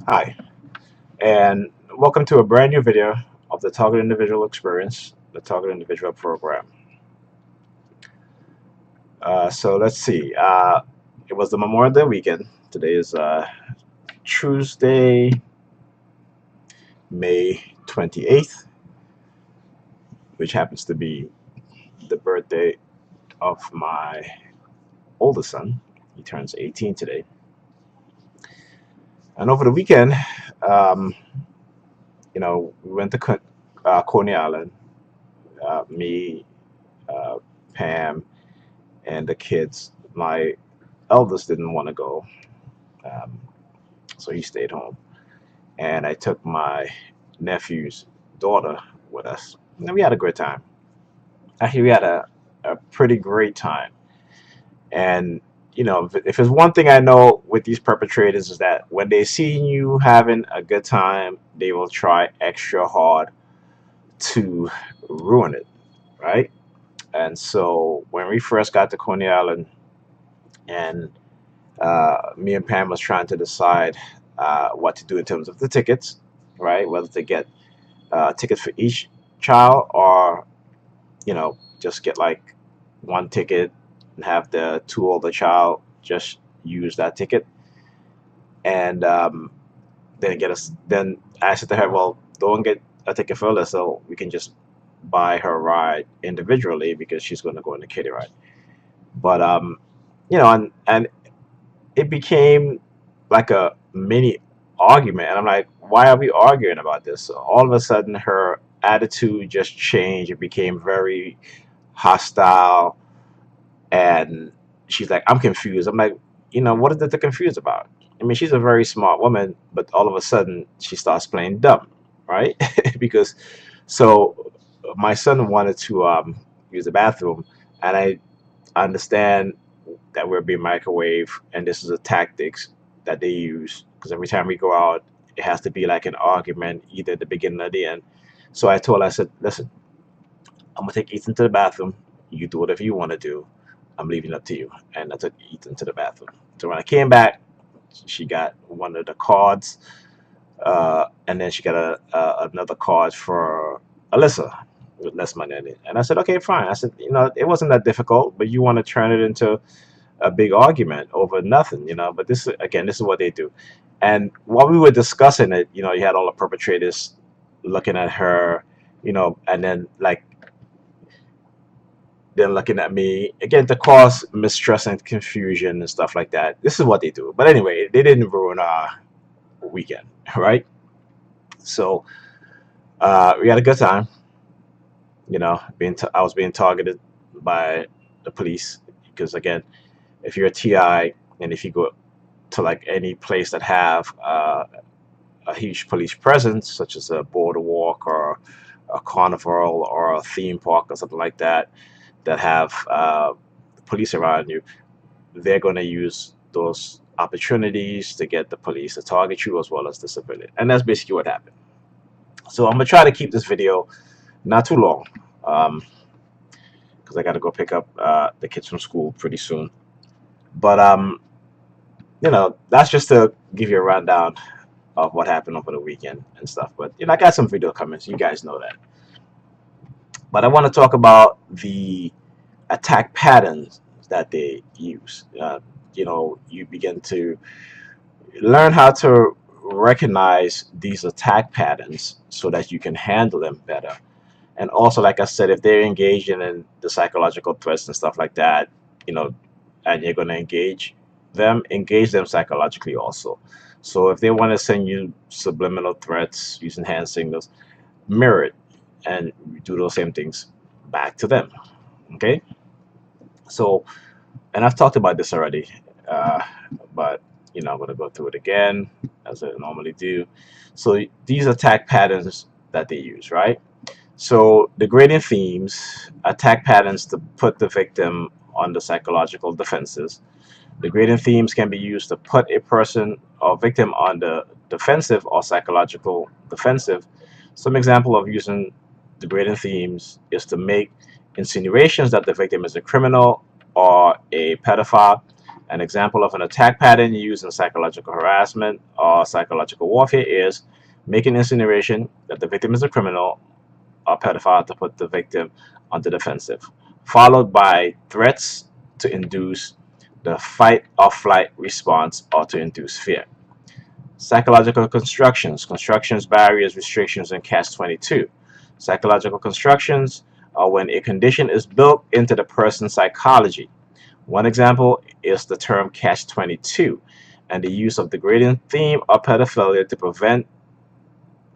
Hi, and welcome to a brand new video of the Target Individual Experience, the Target Individual Program. So let's see. It was the Memorial Day weekend. Today is Tuesday, May 28th, which happens to be the birthday of my oldest son. He turns 18 today. And over the weekend, um, we went to Coney Island. Me, uh, Pam, and the kids. My eldest didn't want to go, um, so he stayed home. And I took my nephew's daughter with us. And we had a great time. Actually, we had a pretty great time. And if there's one thing I know with these perpetrators is that when they see you having a good time, they will try extra hard to ruin it, right? And so when we first got to Coney Island, and me and Pam was trying to decide what to do in terms of the tickets, right? Whether to get tickets for each child or, just get like one ticket and have the two older child just use that ticket. And then get us, then I said to her, well, don't get a ticket for Alyssa, so we can just buy her ride individually because she's going to go in the kiddie ride. But, and it became like a mini argument, and I'm like, why are we arguing about this? So all of a sudden her attitude just changed. It became very hostile, and she's like, I'm confused. I'm like, what is it to confuse about? I mean, she's a very smart woman, but all of a sudden she starts playing dumb, right? Because so my son wanted to use the bathroom, and I understand that we're being microwave, and this is a tactics that they use because every time we go out, it has to be like an argument, either at the beginning or the end. So I told her, I said, listen, I'm gonna take Ethan to the bathroom. You do whatever you want to do. I'm leaving it up to you. And I took Ethan to the bathroom. So when I came back, she got one of the cards, and then she got another card for Alyssa with less money in it. And I said, okay, fine. I said, it wasn't that difficult, but you want to turn it into a big argument over nothing, But this is what they do. And while we were discussing it, you had all the perpetrators looking at her, and then like then looking at me again to cause mistrust and confusion and stuff like that. This is what they do. But anyway, they didn't ruin our weekend, right? So we had a good time. I was being targeted by the police because again, if you're a TI and if you go to like any place that have a huge police presence, such as a boardwalk or a carnival or a theme park or something like that, that have police around you, they're going to use those opportunities to get the police to target you as well as the civilian. And that's basically what happened. So I'm going to try to keep this video not too long because I got to go pick up the kids from school pretty soon. But, that's just to give you a rundown of what happened over the weekend and stuff. But, I got some video coming, so you guys know that. But I want to talk about the attack patterns that they use. You begin to learn how to recognize these attack patterns so that you can handle them better. And also, like I said, if they're engaging in the psychological threats and stuff like that, you know, and you're going to engage them psychologically also. So if they want to send you subliminal threats using hand signals, mirror it and do those same things back to them. Okay. So, and I've talked about this already, uh, but I'm going to go through it again as I normally do. So these attack patterns that they use, right? So the gradient themes attack patterns to put the victim on the psychological defenses. The gradient themes can be used to put a person or victim on the defensive or psychological defensive. Some example of using the gradient themes is to make insinuations that the victim is a criminal or a pedophile, An example of an attack pattern used in psychological harassment or psychological warfare is making insinuation that the victim is a criminal or pedophile to put the victim on the defensive, followed by threats to induce the fight or flight response or to induce fear. Psychological constructions, barriers, restrictions, and catch-22. Psychological constructions are when a condition is built into the person's psychology. One example is the term catch-22 and the use of degrading theme or pedophilia to prevent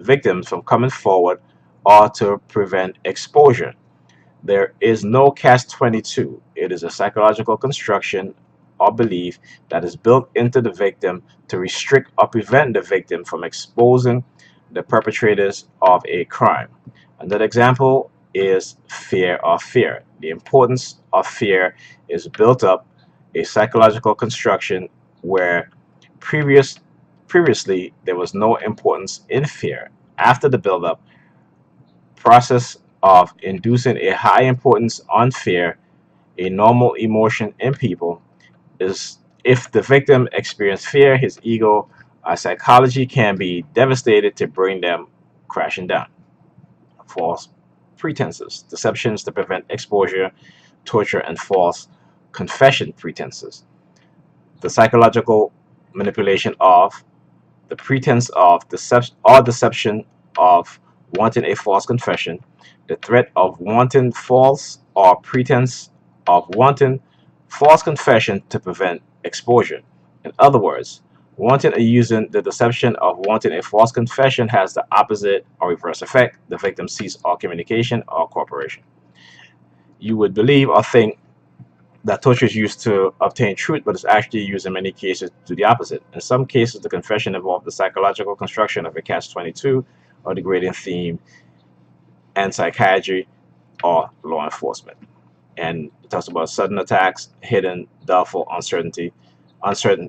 victims from coming forward or to prevent exposure. There is no catch-22. It is a psychological construction or belief that is built into the victim to restrict or prevent the victim from exposing the perpetrators of a crime. Another example is fear or fear. The importance of fear is built up, a psychological construction where previous, previously there was no importance in fear. After the buildup process of inducing a high importance on fear, a normal emotion in people, is if the victim experiences fear, his ego or psychology can be devastated to bring them crashing down. False pretenses, deceptions to prevent exposure, torture, and false confession pretenses. The psychological manipulation of the pretense of deception of wanting a false confession, the threat of wanting false or pretense of wanting false confession to prevent exposure. In other words, wanting or using the deception of wanting a false confession has the opposite or reverse effect. The victim sees all communication or cooperation. You would believe or think that torture is used to obtain truth, but it's actually used in many cases to the opposite. In some cases, the confession involved the psychological construction of a catch-22 or degrading theme and psychiatry or law enforcement. And it talks about sudden attacks, hidden, doubtful, uncertain,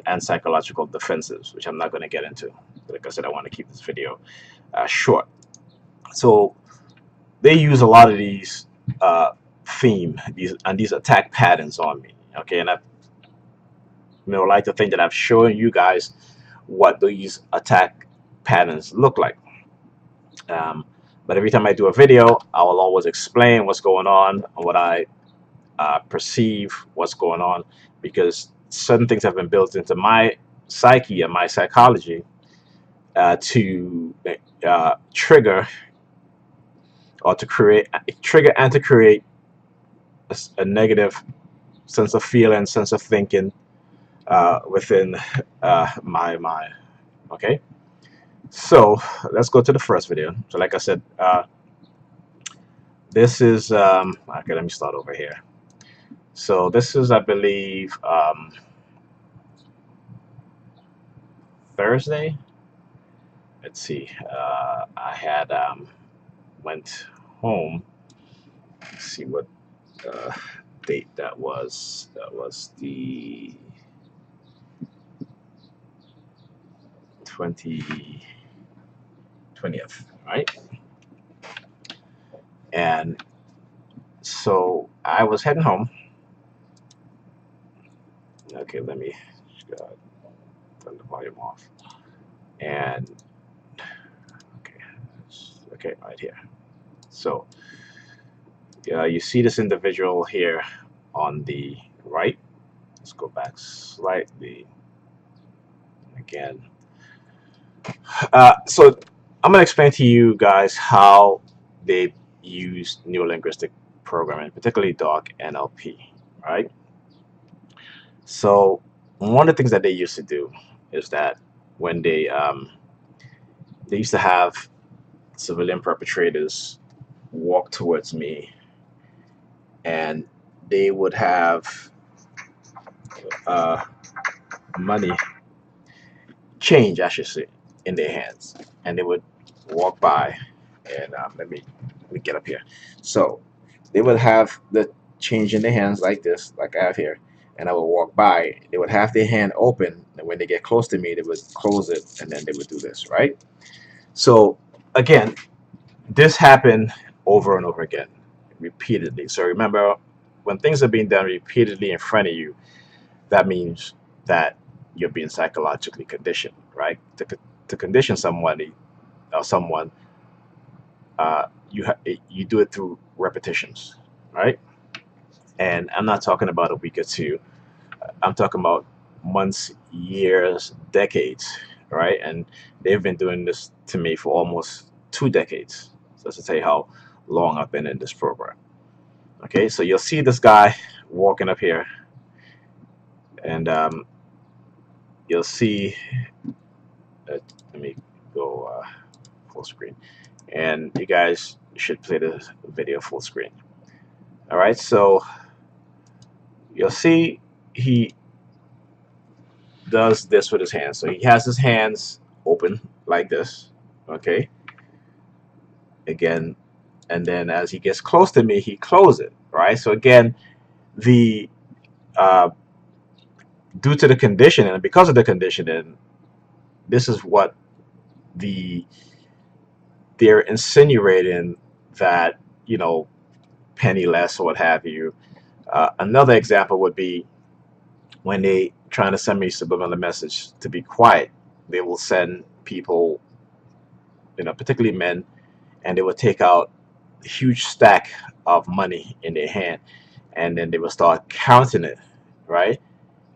and psychological defenses, which I'm not going to get into. Like I said, I want to keep this video short. So they use a lot of these these attack patterns on me. Okay, and I like to think that I've shown you guys what these attack patterns look like. But every time I do a video, I will always explain what's going on, what I perceive what's going on, because certain things have been built into my psyche and my psychology to trigger or to create to create a negative sense of feeling, sense of thinking within my mind. Okay, so let's go to the first video. So like I said, this is okay, let me start over here. So this is, I believe, Thursday. Let's see, I had went home. Let's see what date that was. That was the 20th, right? And so I was heading home. Okay, let me turn the volume off. And okay, right here. So you see this individual here on the right. Let's go back slightly again. So I'm going to explain to you guys how they use neurolinguistic programming, particularly dark NLP, right? So one of the things that they used to do is that when they used to have civilian perpetrators walk towards me, and they would have money, change, I should say, in their hands, and they would walk by, and let me get up here. So they would have the change in their hands like this, like I have here, and I would walk by. They would have their hand open, and when they get close to me, they would close it, and then they would do this, right? So again, this happened over and over again, repeatedly. So remember, when things are being done repeatedly in front of you, that means that you're being psychologically conditioned, right? To condition somebody or someone, you do it through repetitions, right? And I'm not talking about a week or two. I'm talking about months, years, decades, right? And they've been doing this to me for almost 2 decades. So that's to say how long I've been in this program. Okay, so you'll see this guy walking up here, and you'll see. Let me go full screen, and you guys should play the video full screen. All right, so you'll see he does this with his hands. So he has his hands open like this. Okay, again, and then as he gets close to me, he closes it. Right. So again, the uh, due to the conditioning and because of the conditioning, this is what the they're insinuating that penniless or what have you. Another example would be when they trying to send me subliminal message to be quiet. They will send people, particularly men, and they will take out a huge stack of money in their hand, and then they will start counting it, right?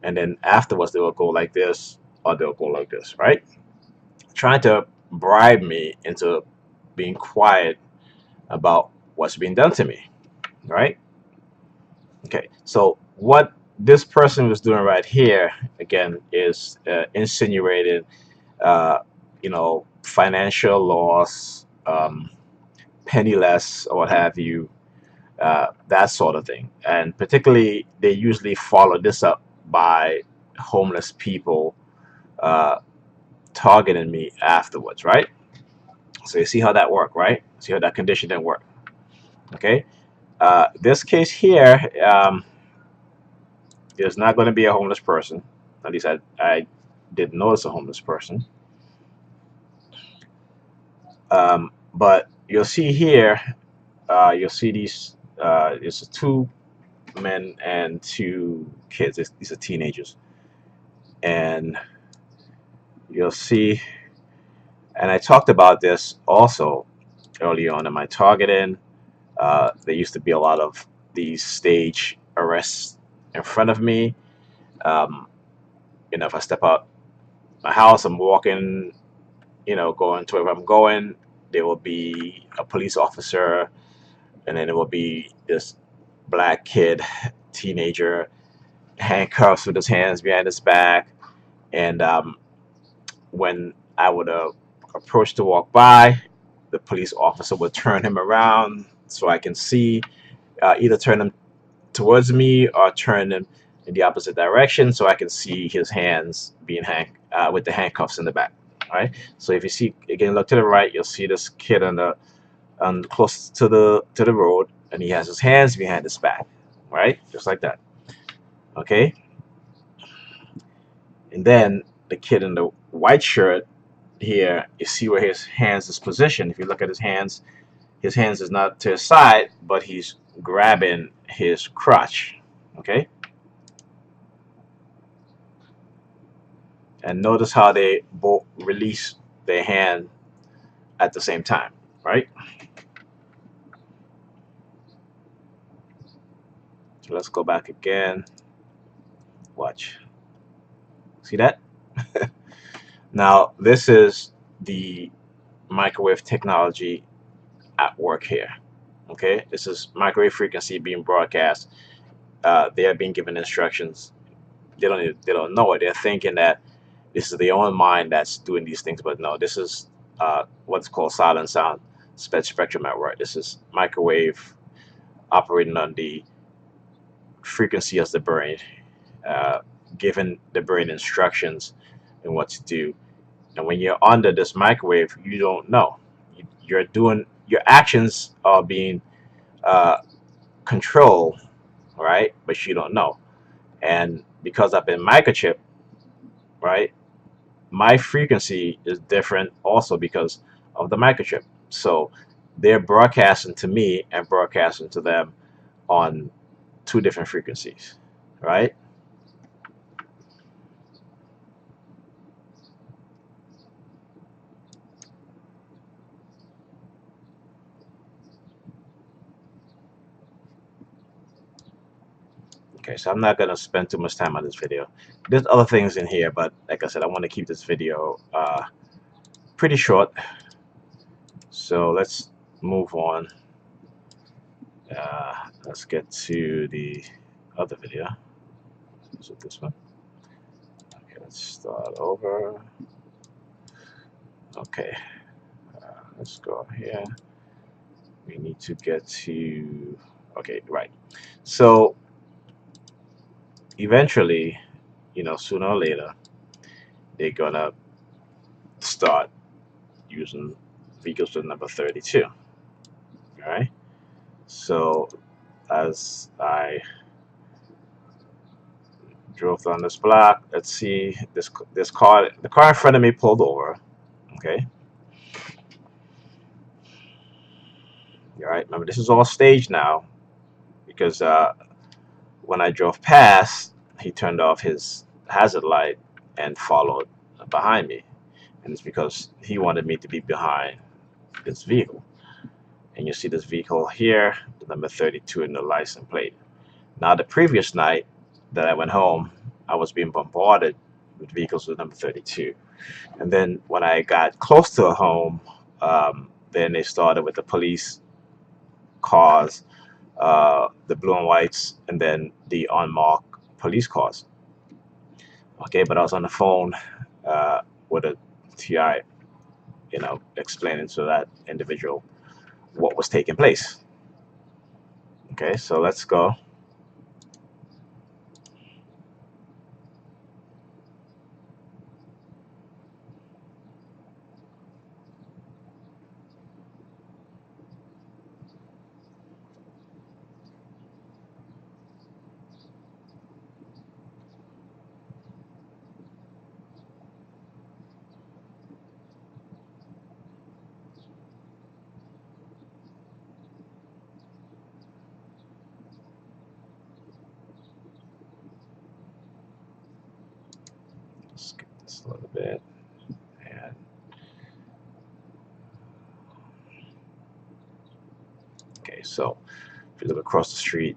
And then afterwards they will go like this or they'll go like this, right? Trying to bribe me into being quiet about what's being done to me, right? Okay, so what this person was doing right here again is insinuating, financial loss, penniless, or what have you, that sort of thing. And particularly, they usually follow this up by homeless people uh, targeting me afterwards, right? So you see how that worked, right? See how that condition didn't work. Okay. This case here, there's not going to be a homeless person. At least I didn't notice a homeless person. But you'll see here, you'll see these. It's two men and two kids. These are teenagers, and you'll see. And I talked about this also early on in my targeting. There used to be a lot of these stage arrests in front of me. Um, if I step out my house, I'm walking, going to where I'm going, there will be a police officer, and then it will be this black kid, teenager, handcuffs with his hands behind his back. And when I would approach to walk by, the police officer would turn him around so I can see, either turn him towards me or turn him in the opposite direction so I can see his hands being with the handcuffs in the back. All right. So if you see again, look to the right, you'll see this kid on close to the road, and he has his hands behind his back, right, just like that. Okay. And then the kid in the white shirt here, you see where his hands is positioned. If you look at his hands is not to his side, but he's grabbing his crotch. Okay. And notice how they both release their hand at the same time, right? So let's go back again. Watch. See that? Now, this is the microwave technology at work here. Okay, this is microwave frequency being broadcast. They are being given instructions. They don't know it. They're thinking that this is their own mind that's doing these things, but no, this is what's called silent sound spectrum at work. This is microwave operating on the frequency of the brain, uh, giving the brain instructions and what to do. And when you're under this microwave, you don't know. You're doing your actions are being uh, controlled, right? But you don't know. And because I've been microchipped, right, my frequency is different also because of the microchip. So they're broadcasting to me and broadcasting to them on two different frequencies, right? Okay, so I'm not gonna spend too much time on this video. There's other things in here, but like I said, I want to keep this video pretty short. So let's move on. Let's get to the other video. Is it this one? Okay, let's start over. Okay, let's go here. We need to get to, okay, right. So eventually, sooner or later, they're gonna start using vehicles with number 32. All right. So as I drove down this block, let's see this car. The car in front of me pulled over. Okay. All right. Remember, this is all staged now because when I drove past, he turned off his hazard light and followed behind me, and it's because he wanted me to be behind this vehicle. And you see this vehicle here, the number 32 in the license plate. Now, the previous night that I went home, I was being bombarded with vehicles with number 32. And then when I got close to home, then they started with the police cars, the blue and whites, and then the unmarked police cars. Okay, but I was on the phone with a TI, explaining to that individual what was taking place. Okay, so let's go. Skip this a little bit. And okay, so if you look across the street,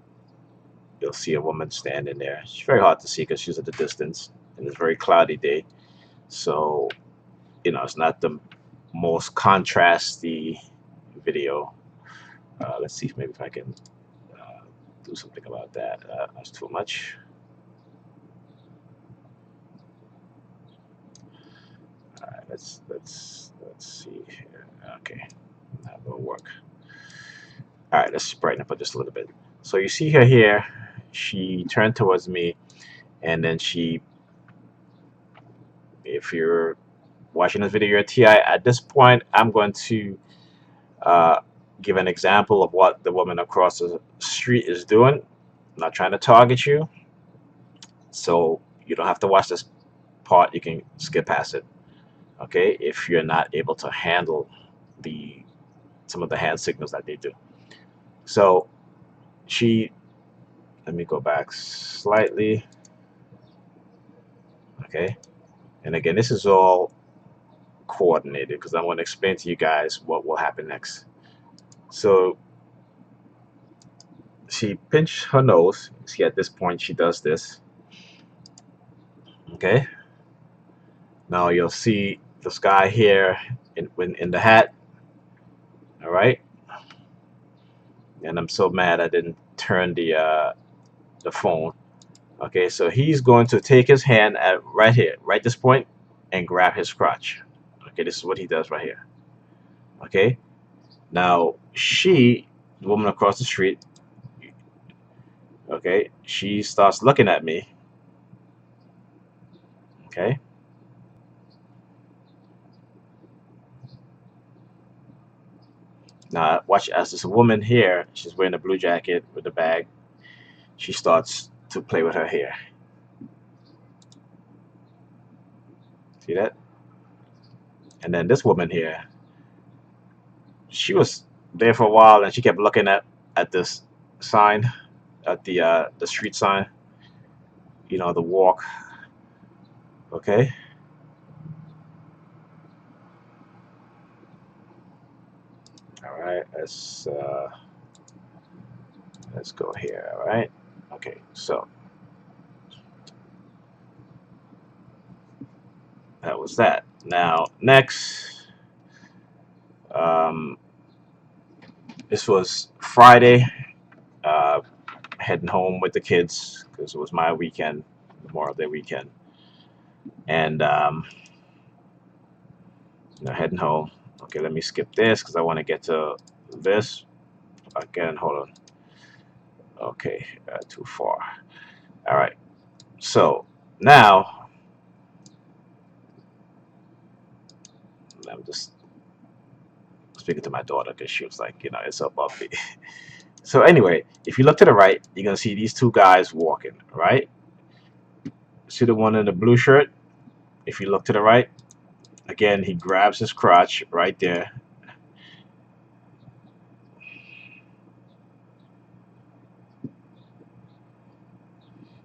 you'll see a woman standing there. She's very hard to see because she's at a distance, and it's a very cloudy day. So, it's not the most contrasty video. Let's see if maybe if I can uh, do something about that. That's too much. All right, let's see here. Okay, that will work. All right, let's brighten up just a little bit. So you see her here. She turned towards me, and then if you're watching this video, you're a TI. At this point, I'm going to uh, give an example of what the woman across the street is doing. I'm not trying to target you, so you don't have to watch this part. You can skip past it. Okay, if you're not able to handle the some of the hand signals that they do. So she, let me go back slightly. Okay, and again, this is all coordinated because I'm going to explain to you guys what will happen next. So she pinched her nose. See, at this point, she does this. Okay. Now you'll see this guy here in the hat. All right. And I'm so mad I didn't turn the phone. Okay, so he's going to take his hand at right here, right this point, and grab his crotch. Okay, this is what he does right here. Okay. Now the woman across the street, okay, she starts looking at me. Okay. Now watch as this woman here, she's wearing a blue jacket with a bag. She starts to play with her hair. See that? And then this woman here, she was there for a while, and she kept looking at this sign, at the street sign. The walk. Okay. All right. Let's go here. All right. Okay, so that was that. Now, next, um, this was Friday, uh, heading home with the kids because it was my weekend, Memorial Day weekend, and heading home. Okay, let me skip this because I want to get to this again. Hold on. Okay, too far. All right. So now I'm just speaking to my daughter because she was like, it's above me. So anyway, if you look to the right, you're gonna see these two guys walking. Right? See the one in the blue shirt? If you look to the right, again, he grabs his crotch right there.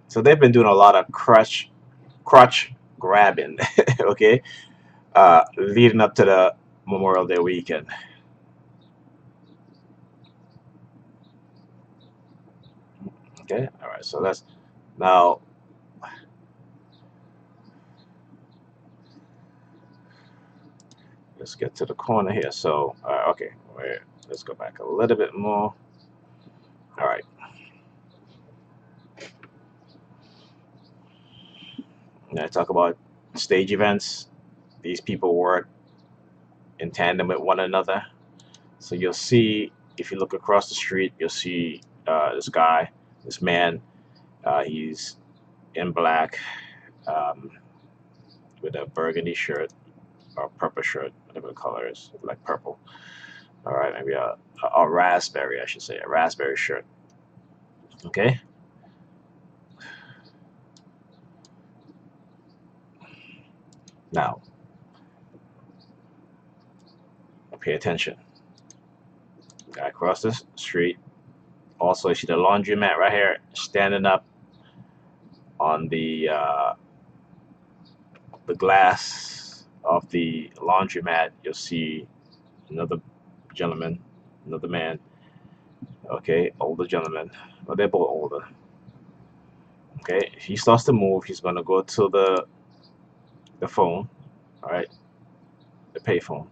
So they've been doing a lot of crotch grabbing, okay, leading up to the Memorial Day weekend. Okay, all right. So that's now. Let's get to the corner here. So, okay, wait, let's go back a little bit more. All right. Now talk about stage events. These people work in tandem with one another. So you'll see if you look across the street, you'll see this guy, this man. He's in black um, with a burgundy shirt or purple shirt, whatever the color is, like purple. All right, maybe a raspberry, I should say, a raspberry shirt. Okay. Now, pay attention. Guy across the street. Also, you see the laundromat right here, standing up on the glass of the laundromat. You'll see another gentleman, another man. Okay, older gentleman. Well, they're both older. Okay, if he starts to move, he's gonna go to the phone. All right, the payphone.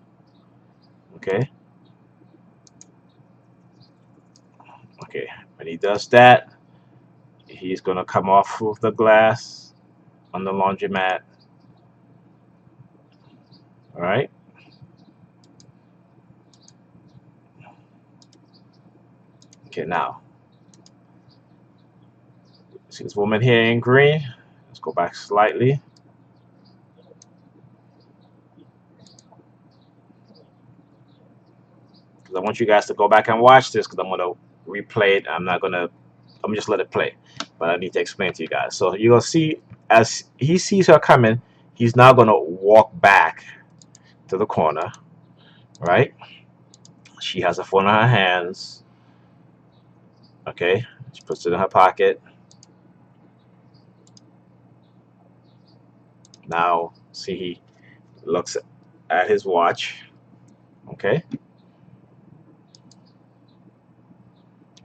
Okay, okay. When he does that, he's gonna come off of the glass on the laundromat. All right. Okay, now see this woman here in green. Let's go back slightly. Because I want you guys to go back and watch this because I'm gonna replay it. I'm just let it play, but I need to explain to you guys. So you're gonna see as he sees her coming, he's now gonna walk back to the corner, right? She has a phone in her hands. Okay, she puts it in her pocket. Now, see, he looks at his watch. Okay,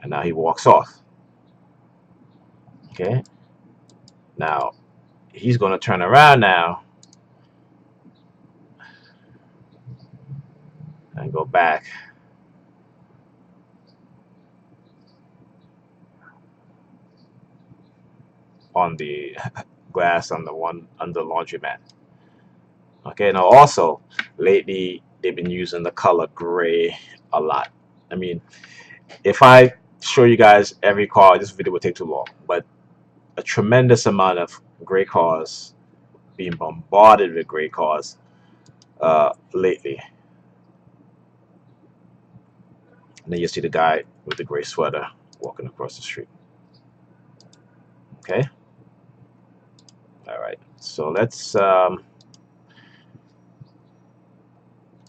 and now he walks off. Okay, now he's gonna turn around now and go back on the glass on the one under the laundromat. Okay, now also lately they've been using the color gray a lot. I mean, if I show you guys every car, this video would take too long. But a tremendous amount of gray cars being bombarded with gray cars lately. And then you see the guy with the gray sweater walking across the street. Okay, all right. So let's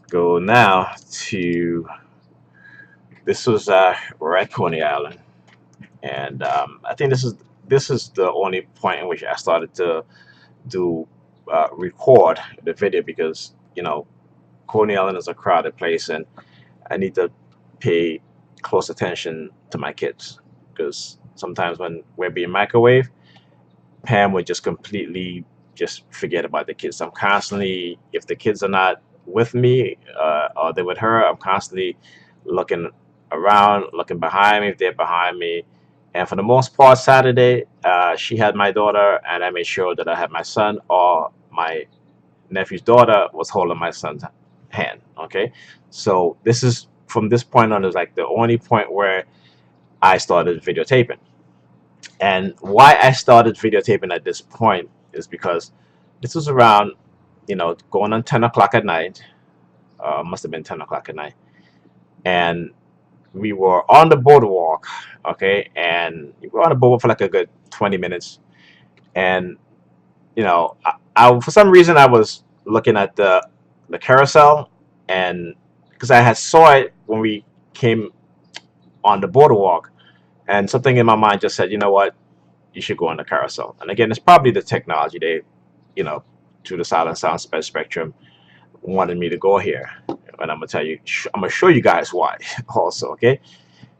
go now to this was we're at Coney Island, and I think this is the only point in which I started to do record the video because Coney Island is a crowded place and I need to pay close attention to my kids because sometimes when we're being microwaved, Pam would just completely just forget about the kids. I'm constantly, if the kids are not with me or they're with her, I'm constantly looking around, looking behind me if they're behind me. And for the most part, Saturday, she had my daughter, and I made sure that I had my son, or my nephew's daughter was holding my son's hand. Okay, so this is from this point on is like the only point where I started videotaping. And why I started videotaping at this point is because this was around, going on 10 o'clock at night. Must have been 10 o'clock at night. And we were on the boardwalk, okay? And we were on the boardwalk for like a good 20 minutes. And, I for some reason, I was looking at the carousel. And because I had saw it when we came on the boardwalk. And something in my mind just said, you know what? You should go on the carousel. And again, it's probably the technology they, you know, to the silent sound spectrum wanted me to go here. And I'm gonna tell you, I'm gonna show you guys why also, okay?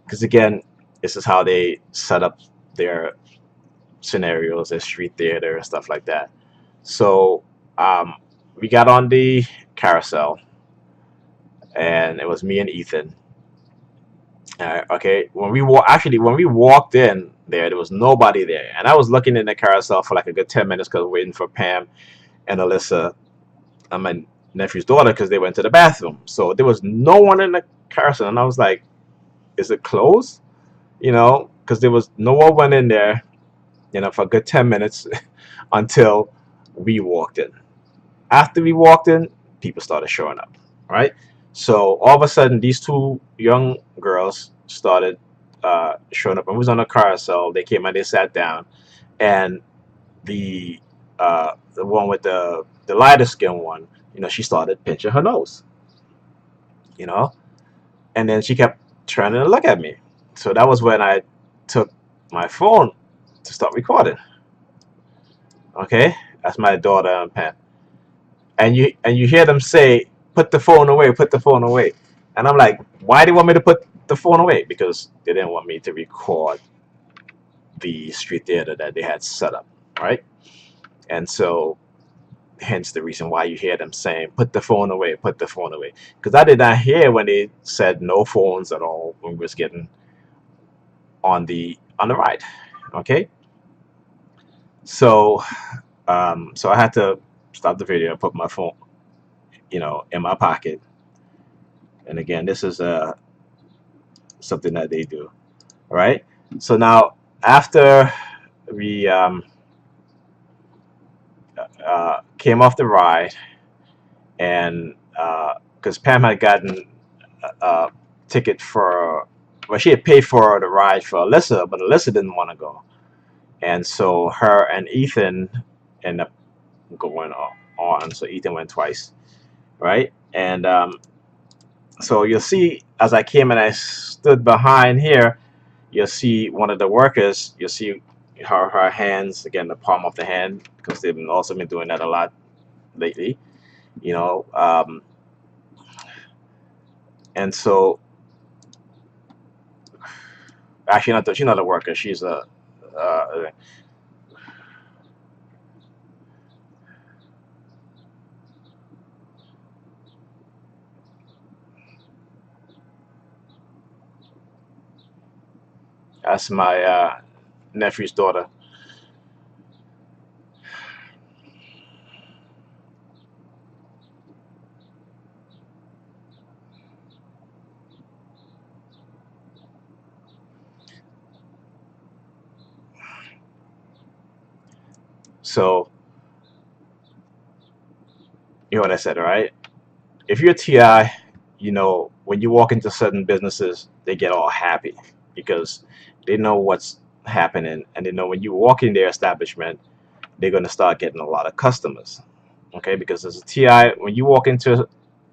Because again, this is how they set up their scenarios, their street theater and stuff like that. So we got on the carousel, and it was me and Ethan. Okay, when we walked in there was nobody there, and I was looking in the carousel for like a good 10 minutes because waiting for Pam and Alyssa, my nephew's daughter, because they went to the bathroom. So there was no one in the carousel, and I was like, "Is it closed?" Because there was no one went in there, for a good 10 minutes until we walked in. After we walked in, people started showing up, right? So all of a sudden, these two young girls started showing up, and we was on a carousel. They came and they sat down, and the one with the lighter skin one, she started pinching her nose, you know, and then she kept trying to look at me. So that was when I took my phone to start recording. Okay, that's my daughter and Pam, and you hear them say, "Put the phone away, put the phone away," and I'm like, "Why do you want me to put the phone away?" Because they didn't want me to record the street theater that they had set up, right? And so hence the reason why you hear them saying, "Put the phone away, put the phone away," because I did not hear when they said no phones at all when we was getting on the ride. Okay, so so I had to stop the video and put my phone, in my pocket. And again, this is something that they do. All right. So now after we came off the ride, and because Pam had gotten a ticket for, well, she had paid for the ride for Alyssa, but Alyssa didn't want to go, and so her and Ethan ended up going on. So Ethan went twice, right? And so you'll see as I came and I stood behind here, you'll see one of the workers. You'll see her hands again, the palm of the hand, because they've also been doing that a lot lately, you know. And so actually, she's not a worker. She's a that's my nephew's daughter. So you know what I said, right? If you're a TI, when you walk into certain businesses, they get all happy because they know what's happening, and they know when you walk in their establishment, they're going to start getting a lot of customers. Okay, because as a TI, when you walk into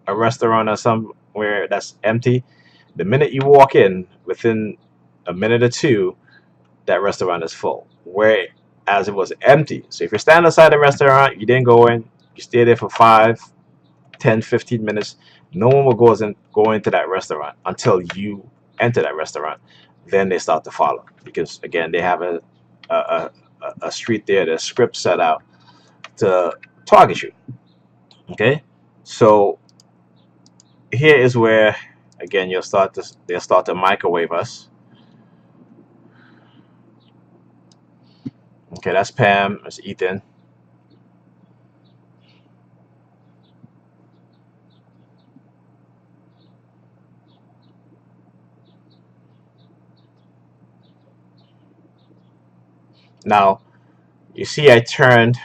a restaurant or somewhere that's empty, the minute you walk in, within a minute or two, that restaurant is full. Whereas it was empty. So if you're standing outside the restaurant, you didn't go in, you stay there for 5, 10, 15 minutes, no one will go into that restaurant until you enter that restaurant. then they start to follow, because again they have a, a street there, the script set out to target you. Okay, so here is where again they'll start to microwave us. Okay, that's Pam, that's Ethan. Now you see I turned,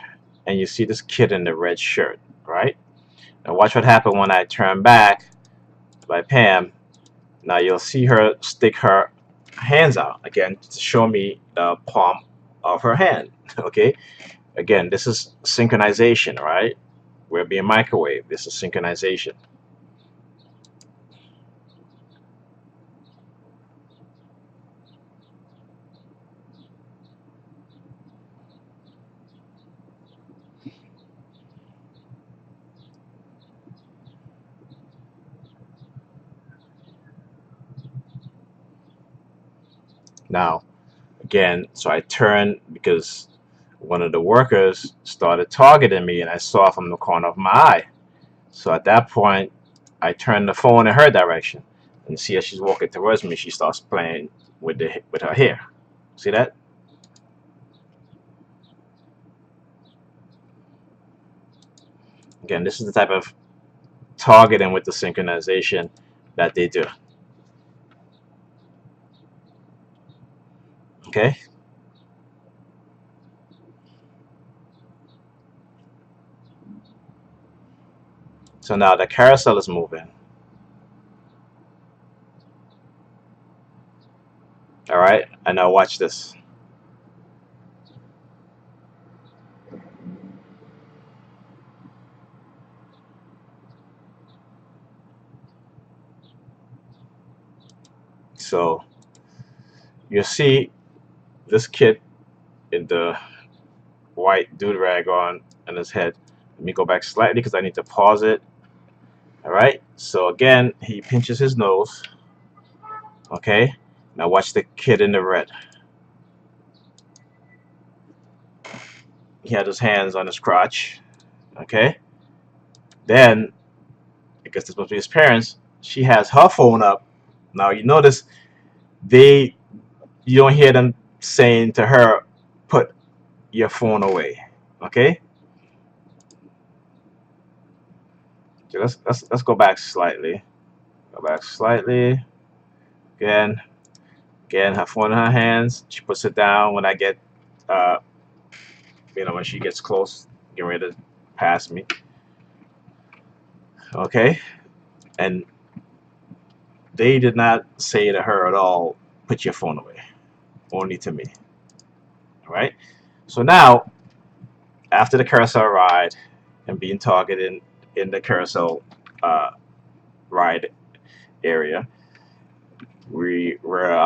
and you see this kid in the red shirt, right? Now watch what happened when I turn back by Pam. Now you'll see her stick her hands out again to show me the palm of her hand. Okay, again, this is synchronization, right? We're being microwaved. This is synchronization. Now, again, so I turned because one of the workers started targeting me, and I saw from the corner of my eye. So at that point, I turned the phone in her direction, and see as she's walking towards me, she starts playing with her hair. See that? Again, this is the type of targeting with the synchronization that they do. Okay, so now the carousel is moving. All right, and now watch this. So you see this kid in the white dude rag on his head. Let me go back slightly because I need to pause it. All right. So again, he pinches his nose. Okay. Now watch the kid in the red. He had his hands on his crotch. Okay. Then, because this must be his parents, she has her phone up. Now you notice they you don't hear them saying to her, "Put your phone away." Okay. So let's go back slightly. Go back slightly. Again. Again, her phone in her hands. She puts it down when I get, uh, when she gets close, getting ready to pass me. Okay, and they did not say to her at all, "Put your phone away." Only to me. All right. So now, after the carousel ride and being targeted in the carousel uh, ride area, we were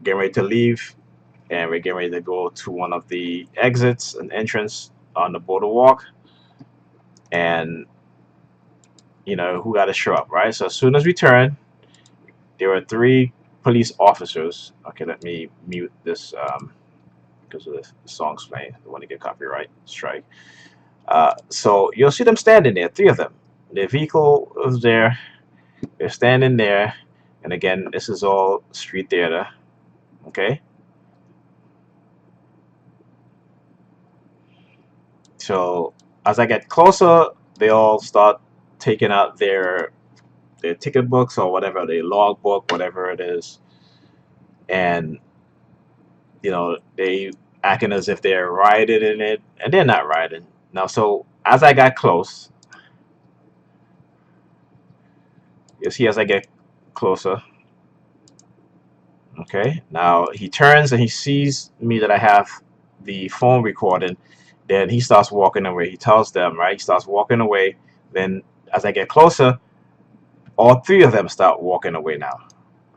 getting ready to leave, and we're getting ready to go to one of the exits and entrance on the boardwalk, and who got to show up, right? So as soon as we turn, there were three police officers. Okay, let me mute this because of the song's playing. I don't want to get copyright strike. So you'll see them standing there, three of them. Their vehicle was there. They're standing there, and again, this is all street theater. Okay, so as I get closer, they all start taking out their ticket books or whatever, their log book, whatever it is, and they acting as if they're riding in it, and they're not riding. Now, so as I got close, you see, as I get closer, okay, now he turns and he sees me that I have the phone recording. Then he starts walking away. He tells them, right? He starts walking away. Then, as I get closer, all three of them start walking away now.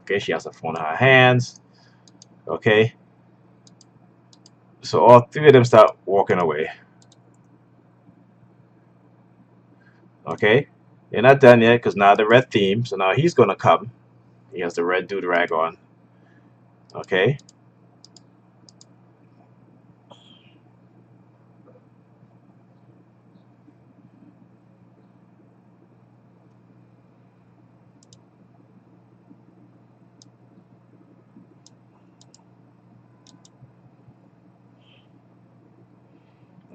Okay, she has the phone in her hands. Okay, so all three of them start walking away. Okay, they're not done yet because now the red theme. So now he's gonna come. He has the red dude rag on. Okay.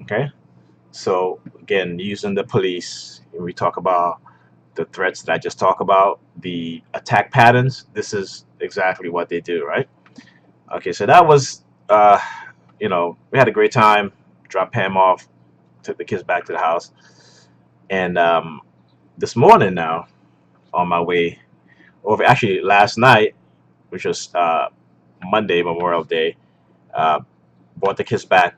Okay. So again, using the police, we talk about the threats that I just talked about, the attack patterns. This is exactly what they do, right? Okay, so that was, we had a great time. Dropped Pam off, took the kids back to the house, and this morning now, on my way over, actually last night, which was Monday, Memorial Day, uh, brought the kids back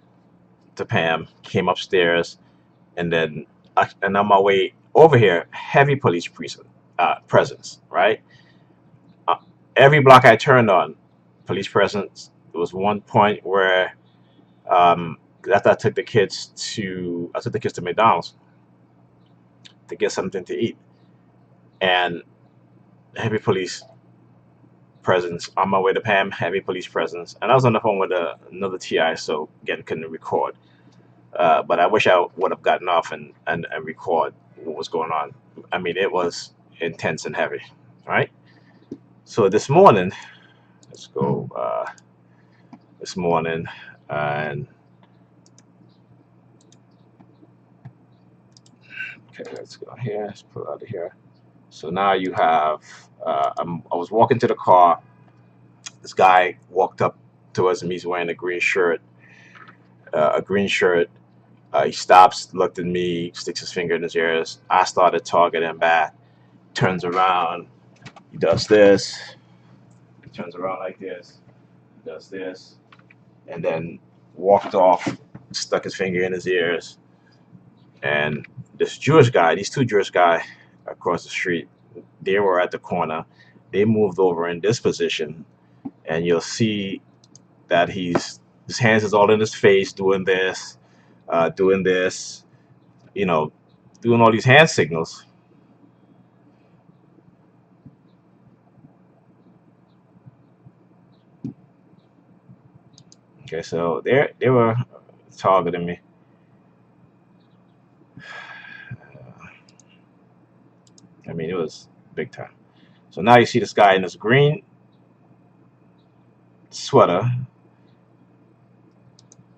to Pam, came upstairs, and then and on my way over here, heavy police presence, right? Uh, every block I turned on, police presence. There was one point where after I took the kids to McDonald's to get something to eat, and heavy police presence on my way to Pam. Heavy police presence, and I was on the phone with another TI, so again couldn't record. But I wish I would have gotten off and record what was going on. I mean, it was intense and heavy, right? So this morning, let's go. This morning, and okay, let's go here. Let's pull out of here. So now you have. I was walking to the car. This guy walked up towards me. He's wearing a green shirt. A green shirt. He stops, looked at me, sticks his finger in his ears. I started talking him back. Turns around. He does this. He turns around like this. Does this, and then walked off. Stuck his finger in his ears. And this Jewish guy, these two Jewish guy across the street, they were at the corner. They moved over in this position, and you'll see that his hands is all in his face, doing this, you know, doing all these hand signals. Okay, so they were targeting me. I mean, it was big time. So now you see this guy in this green sweater.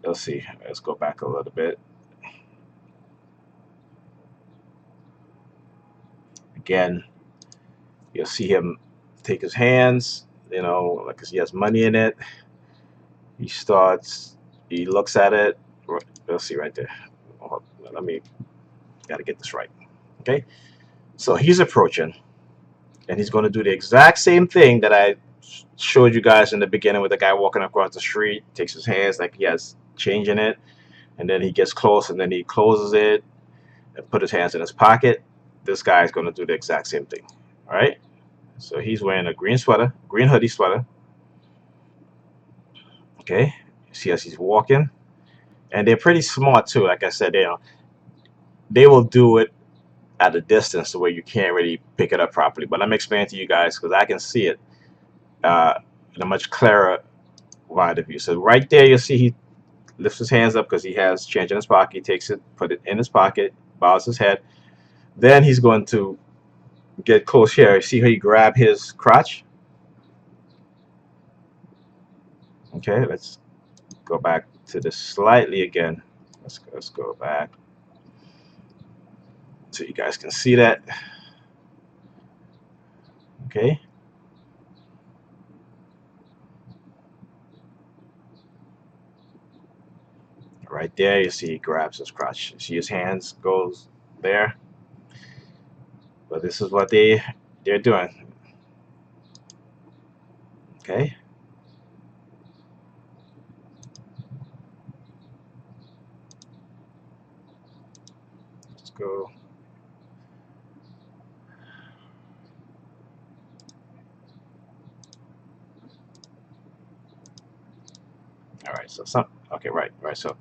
Let's see. Let's go back a little bit. Again, you'll see him take his hands, like he has money in it. He starts, he looks at it. You'll see right there. Let me, got to get this right. Okay. So he's approaching, and he's going to do the exact same thing that I showed you guys in the beginning with the guy walking across the street, takes his hands like he has change in it, and then he gets close, and then he closes it and put his hands in his pocket. This guy is going to do the exact same thing. All right. So he's wearing a green sweater, green hoodie sweater. Okay. See as he's walking, and they're pretty smart too. Like I said, they will do it at a distance where you can't really pick it up properly. But I'm explaining to you guys because I can see it uh, in a much clearer wide of view. So right there, you'll see he lifts his hands up because he has change in his pocket. He takes it, put it in his pocket, bows his head. Then he's going to get close here. See how he grab his crotch? Okay, let's go back to this slightly again. Let's go back so you guys can see that. Okay. Right there, you see he grabs his crotch. You see his hands goes there. But this is what they're doing. Okay. Let's go. All right. So some. Okay. Right. Right. So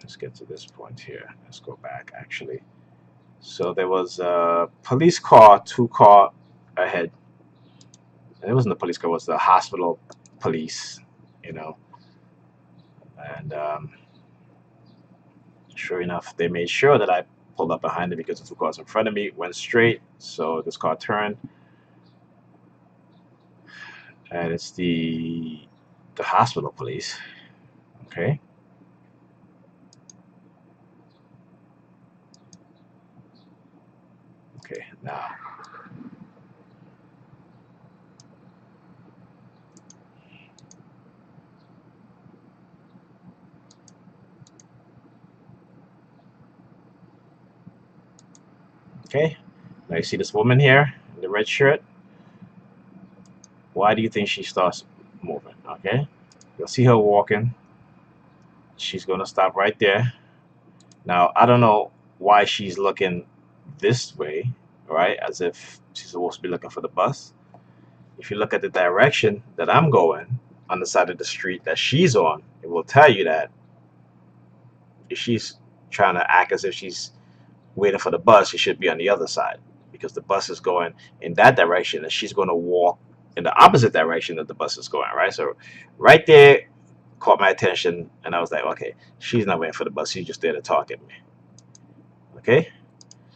let's get to this point here. Let's go back actually. So there was a police car, two car, ahead, and it wasn't the police car; it was the hospital police, you know. And sure enough, they made sure that I pulled up behind it because the two cars in front of me went straight. So this car turned, and it's the hospital police. Okay. Okay. Now, okay. Now you see this woman here in the red shirt. Why do you think she starts moving? Okay. You'll see her walking. She's gonna stop right there. Now I don't know why she's looking this way, right? As if she's supposed to be looking for the bus. If you look at the direction that I'm going on the side of the street that she's on, it will tell you that if she's trying to act as if she's waiting for the bus, she should be on the other side because the bus is going in that direction and she's going to walk in the opposite direction that the bus is going, right? So right there caught my attention and I was like, okay, she's not waiting for the bus. She's just there to talk at me. Okay.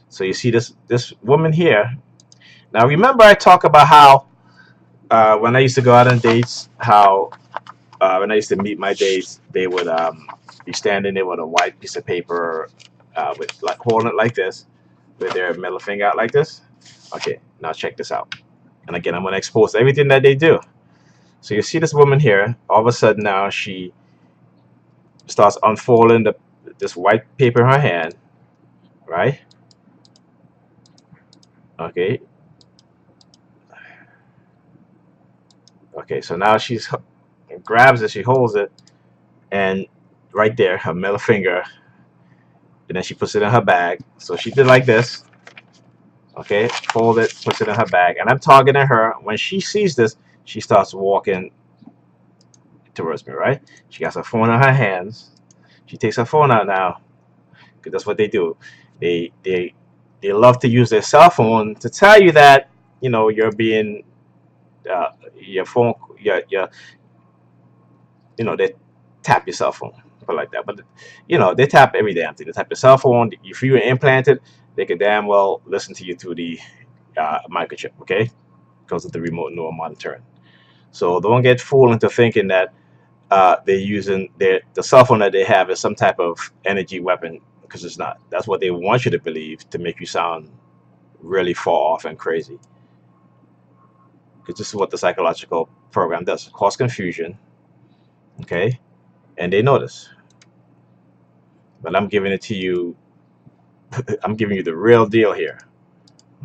So you see this woman here. Now remember I talk about how when I used to go out on dates, how when I used to meet my dates, they would be standing there with a white piece of paper with like holding it like this, with their middle finger out like this. Okay, now check this out. And again, I'm gonna expose everything that they do. So you see this woman here. All of a sudden now she starts unfolding this white paper in her hand, right? Okay. Okay. So now she's grabs it, she holds it, and right there, her middle finger, and then she puts it in her bag. So she did like this. Okay, fold it, puts it in her bag, and I'm targeting her. When she sees this, she starts walking towards me, right? She has her phone in her hands. She takes her phone out now, because that's what they do. They they they love to use their cell phone to tell you that you're being your phone they tap your cell phone, put like that. But they tap every damn thing. They tap your cell phone. If you were implanted, they could damn well listen to you through the microchip. Okay, because of the remote neural monitoring. So don't get fooled into thinking that they're using the cell phone that they have is some type of energy weapon, because it's not. That's what they want you to believe to make you sound really far off and crazy. Because this is what the psychological program does: cause confusion. Okay, and they notice. But I'm giving it to you. I'm giving you the real deal here.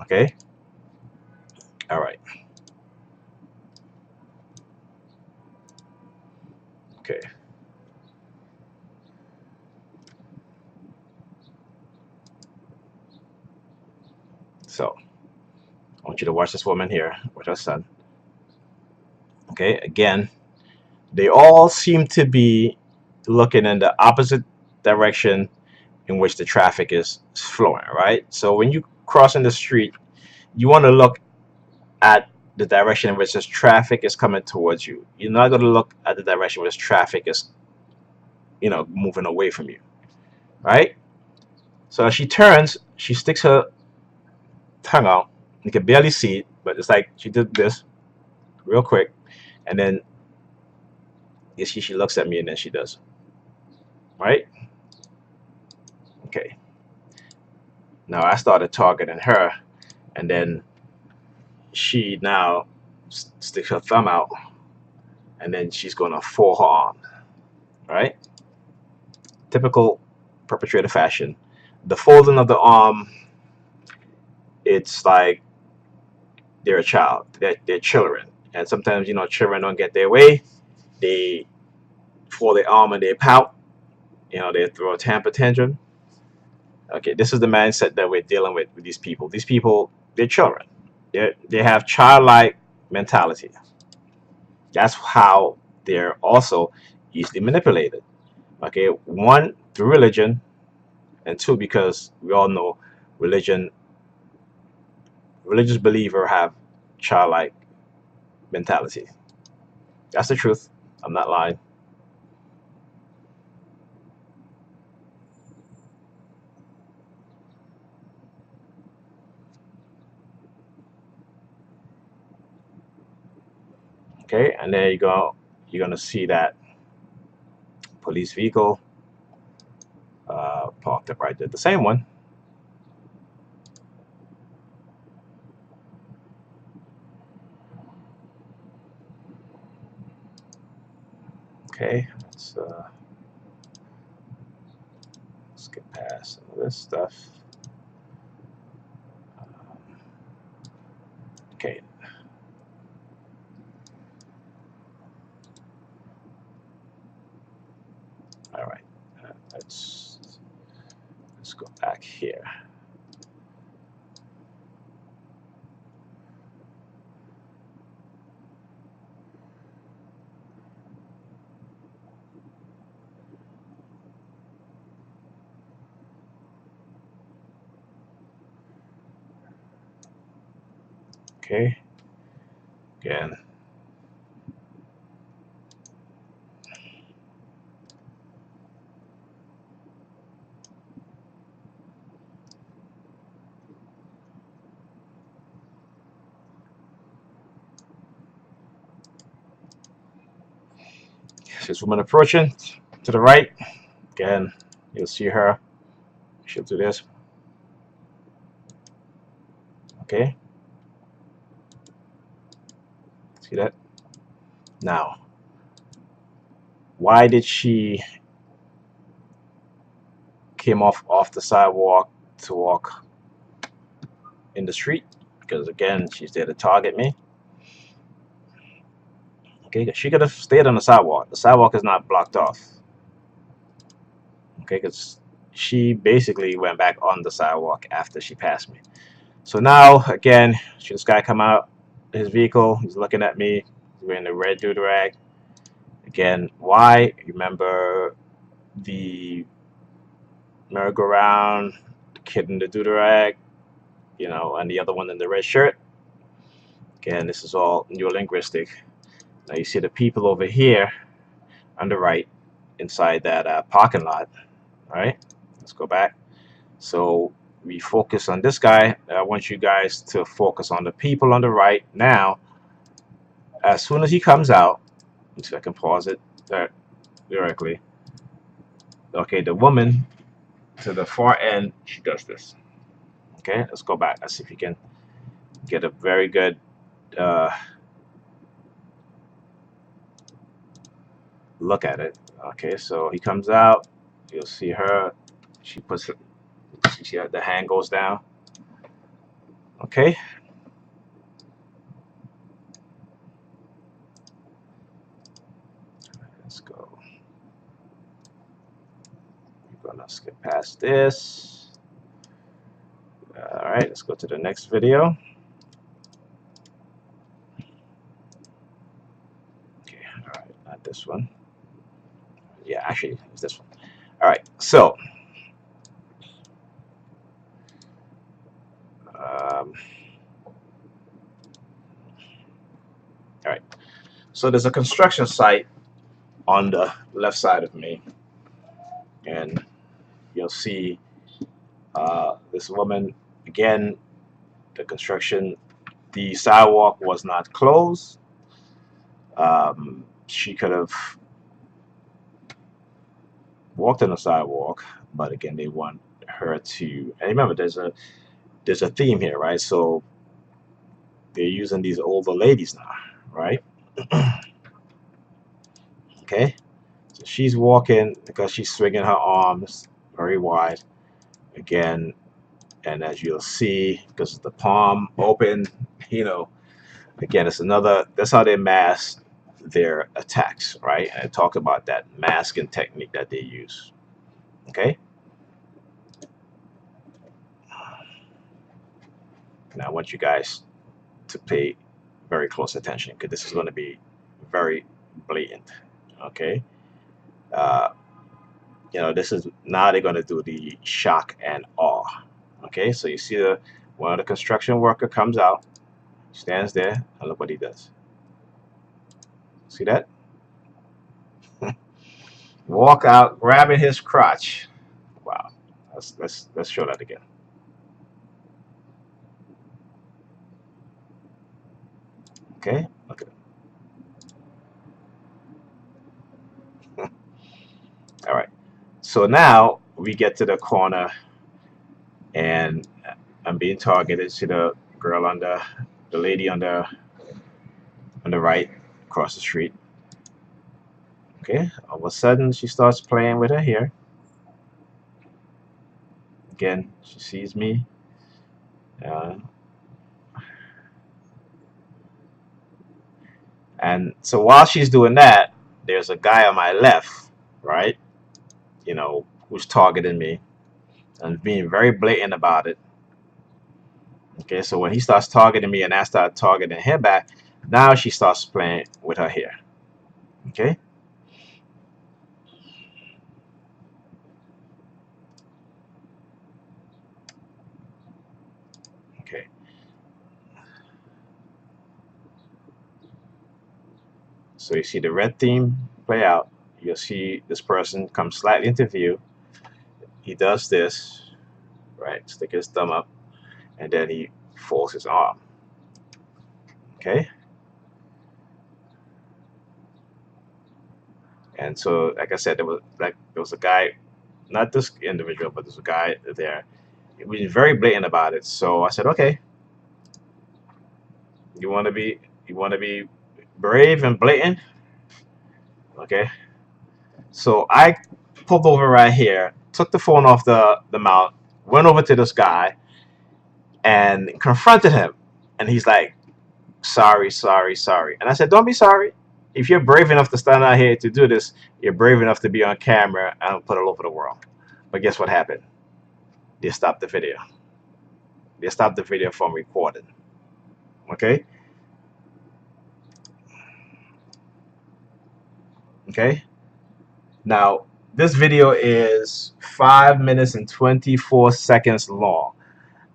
Okay. All right. Okay. So I want you to watch this woman here with her son. Okay. Again, they all seem to be looking in the opposite direction in which the traffic is flowing, right? So when you cross in the street, you want to look at the direction in which this traffic is coming towards you. You're not going to look at the direction where this traffic is, moving away from you, right? So as she turns, she sticks her tongue out. You can barely see it, but it's like she did this real quick, and then you see she looks at me, and then she does, right? Okay. Now I started targeting her, and then she now sticks her thumb out, and then she's gonna fold her arm, right? Typical perpetrator fashion. The folding of the arm, it's like they're a child, they're children, and sometimes children don't get their way. They fold their arm and they pout. They throw a temper tantrum. Okay, this is the mindset that we're dealing with these people. These people, they're children. They have childlike mentality. That's how they're also easily manipulated. Okay, one, through religion, and two, because we all know religion religious believer have childlike mentality. That's the truth. I'm not lying. Okay, and there you go. You're gonna see that police vehicle parked up right there. The same one. Okay, let's get past some of this stuff. Okay, all right. Let's go back here. Okay, again. This woman approaching to the right. Again, you'll see her. She'll do this. Okay, see that? Now, why did she came off the sidewalk to walk in the street? Because again, she's there to target me. Okay, she could have stayed on the sidewalk. The sidewalk is not blocked off. Okay, because she basically went back on the sidewalk after she passed me. So now, again, should this guy come out his vehicle? He's looking at me. He's wearing the red do-rag. Again, why? Remember the merry-go-round, the kid in the do-rag, and the other one in the red shirt. Again, this is all neurolinguistic. Now you see the people over here on the right inside that parking lot. All right, let's go back. So we focus on this guy. I want you guys to focus on the people on the right. Now, as soon as he comes out, let's see if I can pause it directly. Okay, the woman to the far end, she does this. Okay, let's go back. Let's see if you can get a very good look at it. Okay, so he comes out. You'll see her. She puts it. See how the hand goes down. Okay. Let's go. We're gonna skip past this. All right, let's go to the next video. Okay, all right, not this one. Yeah, actually, it's this one. All right, so all right, so there's a construction site on the left side of me, and you'll see this woman again. The construction, the sidewalk was not closed. She could have walked on the sidewalk, but again, they want her to. And remember, there's a theme here, right? So they're using these older ladies now, right? Okay, so she's walking because she's swinging her arms very wide again, and as you'll see, because the palm open, again, it's another. That's how they mask their attacks, right? And I talk about that masking technique that they use. Okay. Now I want you guys to pay very close attention because this is going to be very blatant. Okay. Uh, this is now they're going to do the shock and awe. Okay. So you see one of the construction worker comes out. Stands there, and look what he does. See that? Walk out, grabbing his crotch. Wow. Let's show that again. Okay. Look at it. All right. So now we get to the corner, and I'm being targeted. See the girl the lady on the right, across the street. Okay. All of a sudden, she starts playing with her hair. Again, she sees me. Uh, and so while she's doing that, there's a guy on my left, right? Who's targeting me and being very blatant about it. Okay, so when he starts targeting me and I start targeting him back, now she starts playing with her hair. Okay. Okay. So you see the red theme play out. You'll see this person come slightly into view. He does this, right? Stick his thumb up, and then he folds his arm. Okay. And so, like I said, there was a guy, not this individual, but there's a guy there. He was very blatant about it. So I said, okay, you want to be brave and blatant, okay? So I pulled over right here, took the phone off the mount, went over to this guy, and confronted him. And he's like, sorry, sorry, sorry. And I said, don't be sorry. If you're brave enough to stand out here to do this, you're brave enough to be on camera and put it all over the world. But guess what happened? They stopped the video. They stopped the video from recording. Okay? Okay? Now, this video is 5 minutes and 24 seconds long.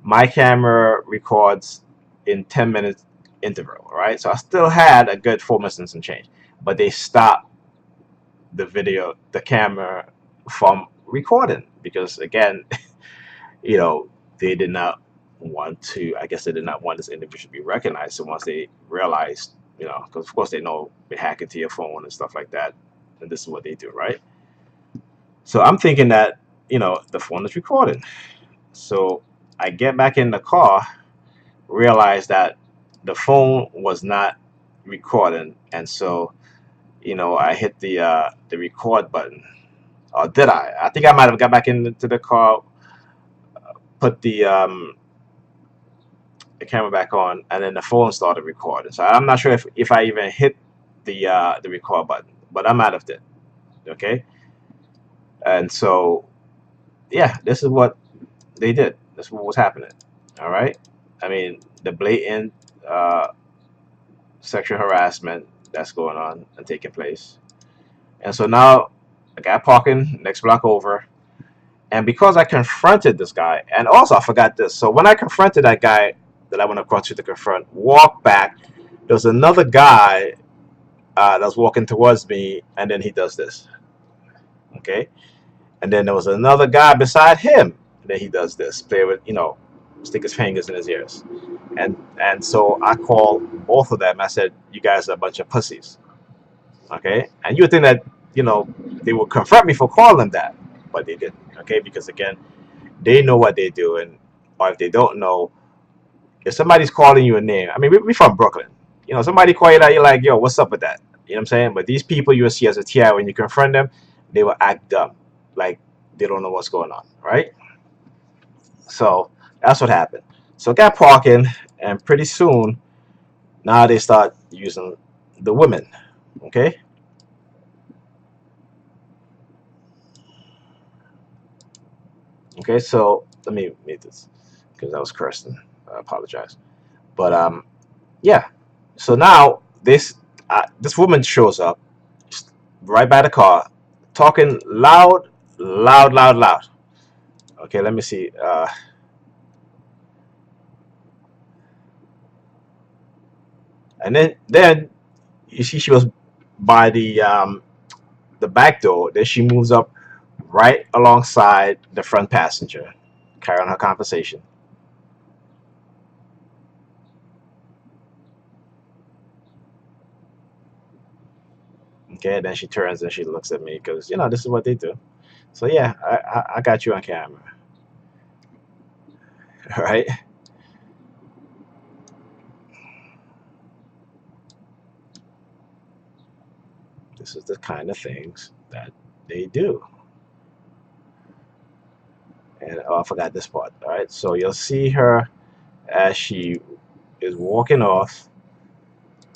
My camera records in 10 minutes interval, right? So I still had a good 4 minutes and some change, but they stopped the video, the camera from recording because again, you know, they did not want to, I guess they did not want this individual to be recognized. So once they realized, because of course they know they hack into your phone and stuff like that, and this is what they do, right? So I'm thinking that, the phone is recording. So I get back in the car, realize that the phone was not recording, and so I hit the record button. Or did I? I think I might have got back into the car, put the camera back on, and then the phone started recording. So I'm not sure if I even hit the record button, but I might have did. Okay, and so yeah, this is what they did. This is what was happening. All right. I mean, the blatant sexual harassment that's going on and taking place. And so now I got parking next block over. And because I confronted this guy, and also I forgot this. So when I confronted that guy that I went across to confront, walk back, there was another guy that was walking towards me, and then he does this. Okay. And then there was another guy beside him, and then he does this. Play with, stick his fingers in his ears. And so I called both of them. I said, you guys are a bunch of pussies. Okay. And you would think that, they would confront me for calling them that, but they didn't. Okay. Because again, they know what they're doing. Or if they don't know, if somebody's calling you a name, I mean, we from Brooklyn. Somebody call you that, you're like, yo, what's up with that? You know what I'm saying? But these people you will see as a TI, when you confront them, they will act dumb. Like they don't know what's going on. Right. So that's what happened. So I got parking, and pretty soon, now they start using the women. Okay. Okay. So let me make this because I was cursing. I apologize. But yeah. So now this woman shows up right by the car, talking loud, loud, loud, loud. Okay. Let me see. And then you see she was by the back door. Then she moves up right alongside the front passenger, carrying on her conversation. Okay, then she turns and she looks at me because this is what they do. So yeah, I got you on camera. All right. This is the kind of things that they do. And oh, I forgot this part. All right. So you'll see her as she is walking off.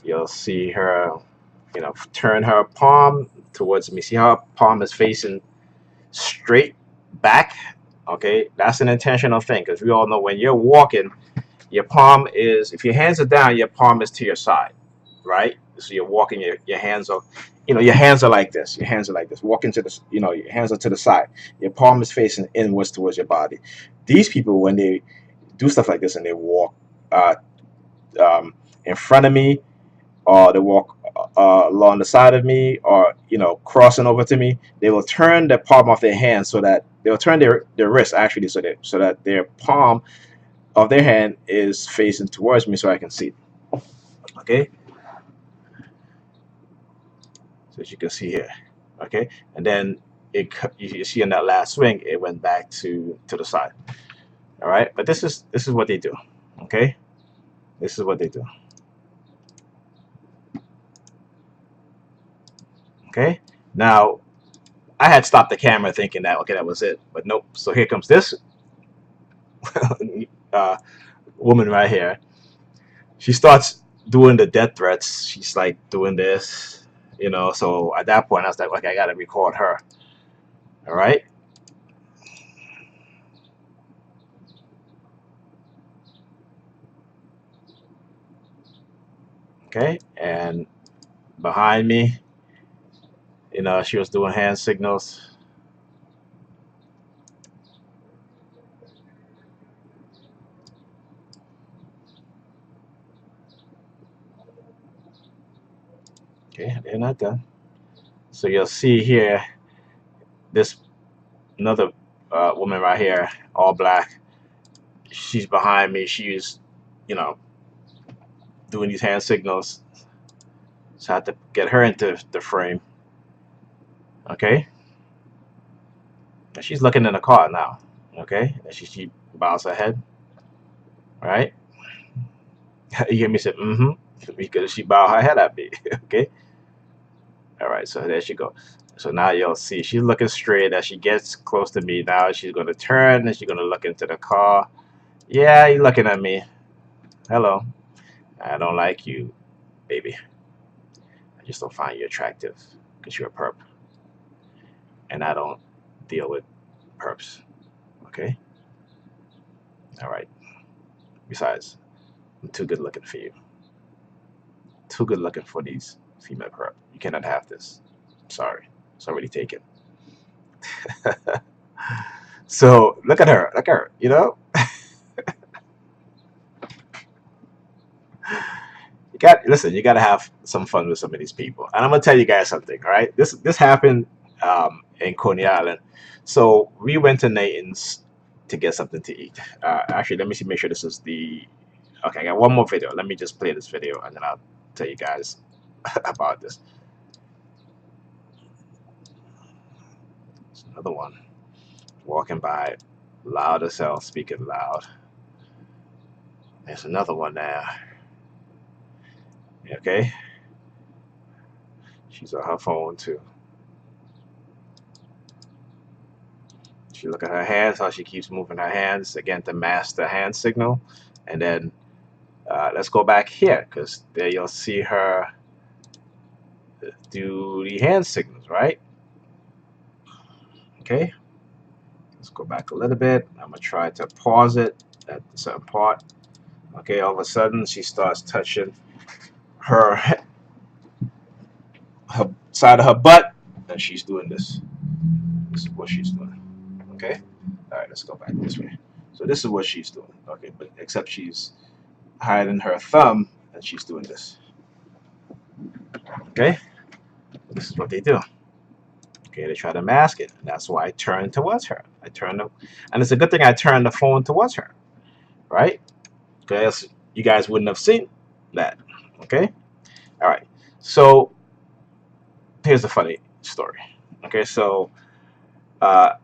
You'll see her, turn her palm towards me. See how her palm is facing straight back? Okay. That's an intentional thing because we all know when you're walking, your palm is, if your hands are down, your palm is to your side, right? So you're walking, your hands are, your hands are like this. Your hands are like this. Walking to the, your hands are to the side. Your palm is facing inwards towards your body. These people, when they do stuff like this and they walk uh, in front of me, or they walk along the side of me, or crossing over to me, they will turn the palm of their hand so that they will turn their wrist actually so that their palm of their hand is facing towards me so I can see. Okay, so as you can see here. Okay, and then you see in that last swing it went back to the side. All right, but this is what they do. Okay, this is what they do. Okay, now I had stopped the camera thinking that okay that was it, but nope. So here comes this uh, woman right here. She starts doing the death threats. She's like doing this, So at that point, I was like, okay, I gotta record her. All right. Okay. And behind me, she was doing hand signals. Okay, they're not done. So you'll see here this another woman right here, all black. She's behind me. She's, you know, doing these hand signals. So I have to get her into the frame. Okay. And she's looking in the car now. Okay. And she bows her head. All right. You hear me say, because she bowed her head at me. Okay. All right. So there she goes. So now you'll see she's looking straight as she gets close to me. Now she's going to turn and she's going to look into the car. Yeah, you're looking at me. Hello. I don't like you, baby. I just don't find you attractive because you're a perp. And I don't deal with perps. Okay? All right. Besides, I'm too good looking for you. Too good looking for these female perp. You cannot have this. Sorry. It's already taken. So look at her. Look at her. You gotta have some fun with some of these people. And I'm gonna tell you guys something, all right? This happened in Coney Island. So we went to Nathan's to get something to eat. Actually, let me see, make sure this is the okay, I got one more video. Let me just play this video and then I'll tell you guys about this. It's another one. Walking by, loud as hell, speaking loud. There's another one there. Okay. She's on her phone too. She look at her hands, how she keeps moving her hands again to mask the hand signal. And then let's go back here because there you'll see her do the hand signals, right? Okay. Let's go back a little bit. I'm gonna try to pause it at a certain part. Okay, all of a sudden she starts touching her side of her butt, and she's doing this. This is what she's doing. Okay. All right, let's go back this way. So this is what she's doing. Okay, but except she's hiding her thumb and she's doing this. Okay, this is what they do. Okay, they try to mask it. That's why I turned towards her. And it's a good thing I turned the phone towards her, right? Because you guys wouldn't have seen that. Okay, all right. So here's the funny story. Okay, so uh,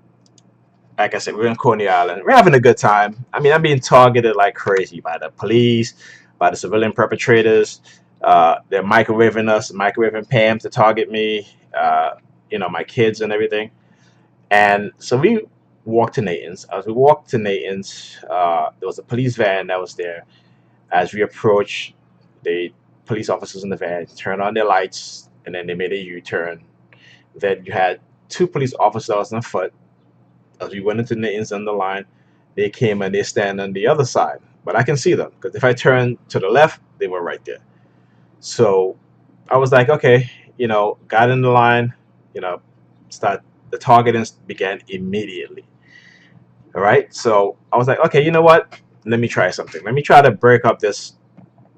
like I said, we're in Coney Island. We're having a good time. I mean, I'm being targeted like crazy by the police, by the civilian perpetrators. They're microwaving us, microwaving Pam to target me. My kids and everything. And so we walked to Nathan's. As we walked to Nathan's, there was a police van that was there. As we approached, the police officers in the van turned on their lights, and then they made a U-turn. Then you had two police officers on foot. As we went into Nathan's on the line, they came and they stand on the other side. But I can see them because if I turn to the left, they were right there. So I was like, okay, got in the line, you know, start the targeting began immediately. All right. So I was like, okay, you know what? Let me try something. Let me try to break up this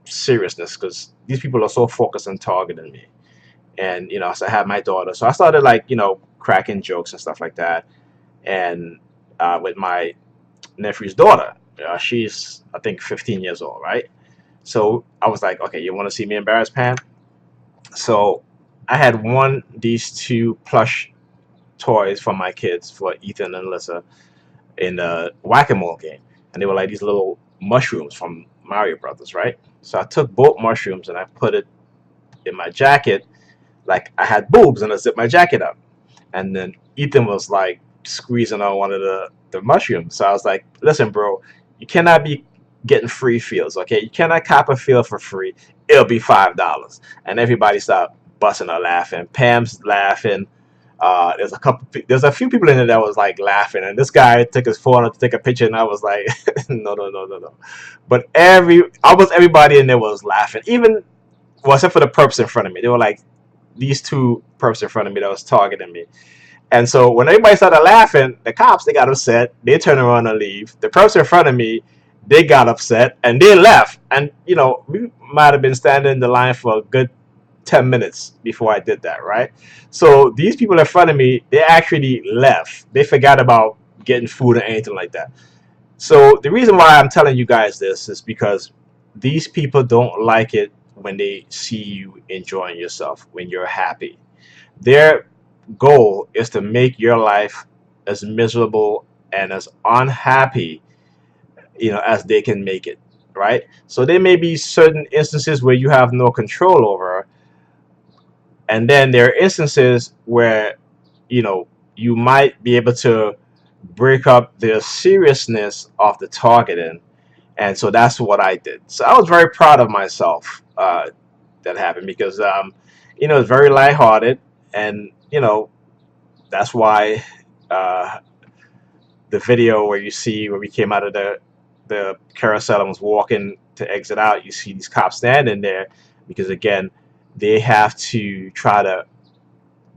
seriousness because these people are so focused on targeting me. And, so I had my daughter. So I started like, cracking jokes and stuff like that. And with my nephew's daughter, she's, I think, 15 years old, right? So I was like, okay, you want to see me embarrassed, Pam? So I had won these two plush toys for my kids, for Ethan and Alyssa, in the whack-a-mole game, and they were like these little mushrooms from Mario Brothers, right? So I took both mushrooms and I put it in my jacket, like I had boobs, and I zipped my jacket up. And then Ethan was like squeezing on one of the mushrooms. So I was like, listen, bro, you cannot be getting free feels, okay? You cannot cop a feel for free. It'll be $5. And everybody stopped busting or laughing. Pam's laughing. There's a few people in there that was like laughing, and this guy took his phone to take a picture, and I was like, no, no, no, no, no. But almost everybody in there was laughing, even well, except for the perps in front of me. They were like these two perps in front of me that was targeting me. And so when everybody started laughing, the cops, they got upset. They turned around and leave. The person in front of me, they got upset and they left. And we might have been standing in the line for a good 10 minutes before I did that, right? So these people in front of me, they actually left. They forgot about getting food or anything like that. So the reason why I'm telling you guys this is because these people don't like it when they see you enjoying yourself, when you're happy. Their goal is to make your life as miserable and as unhappy, as they can make it, right? So there may be certain instances where you have no control over, and then there are instances where you might be able to break up the seriousness of the targeting. And so that's what I did. So I was very proud of myself, that happened, because it's very lighthearted, and that's why uh, the video where you see where we came out of the carousel and was walking to exit out, you see these cops standing there because, again, they have to try to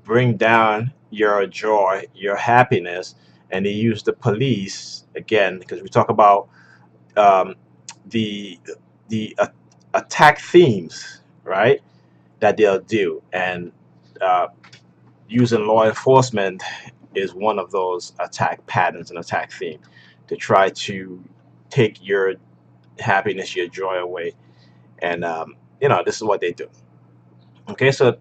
bring down your joy, your happiness, and they use the police again, because we talk about um, the attack themes, right? That they'll do, and uh, using law enforcement is one of those attack patterns and attack theme to try to take your happiness, your joy away. And this is what they do. Okay, so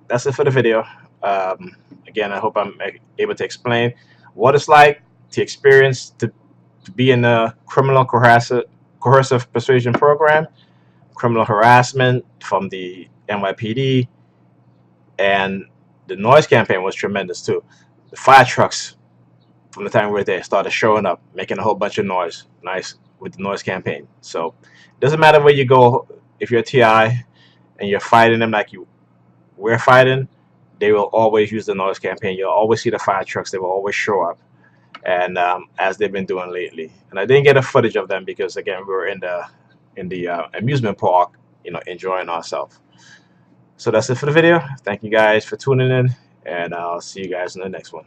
that's it for the video. um, Again, I hope I'm able to explain what it's like to experience to be in the criminal coercive persuasion program, criminal harassment from the NYPD. And the noise campaign was tremendous too. The fire trucks, from the time we were there, started showing up, making a whole bunch of noise. Nice with the noise campaign. So it doesn't matter where you go, if you're a TI and you're fighting them like we're fighting, they will always use the noise campaign. You'll always see the fire trucks. They will always show up, and as they've been doing lately. And I didn't get a footage of them because, again, we were in the amusement park, enjoying ourselves. So that's it for the video. Thank you guys for tuning in, and I'll see you guys in the next one.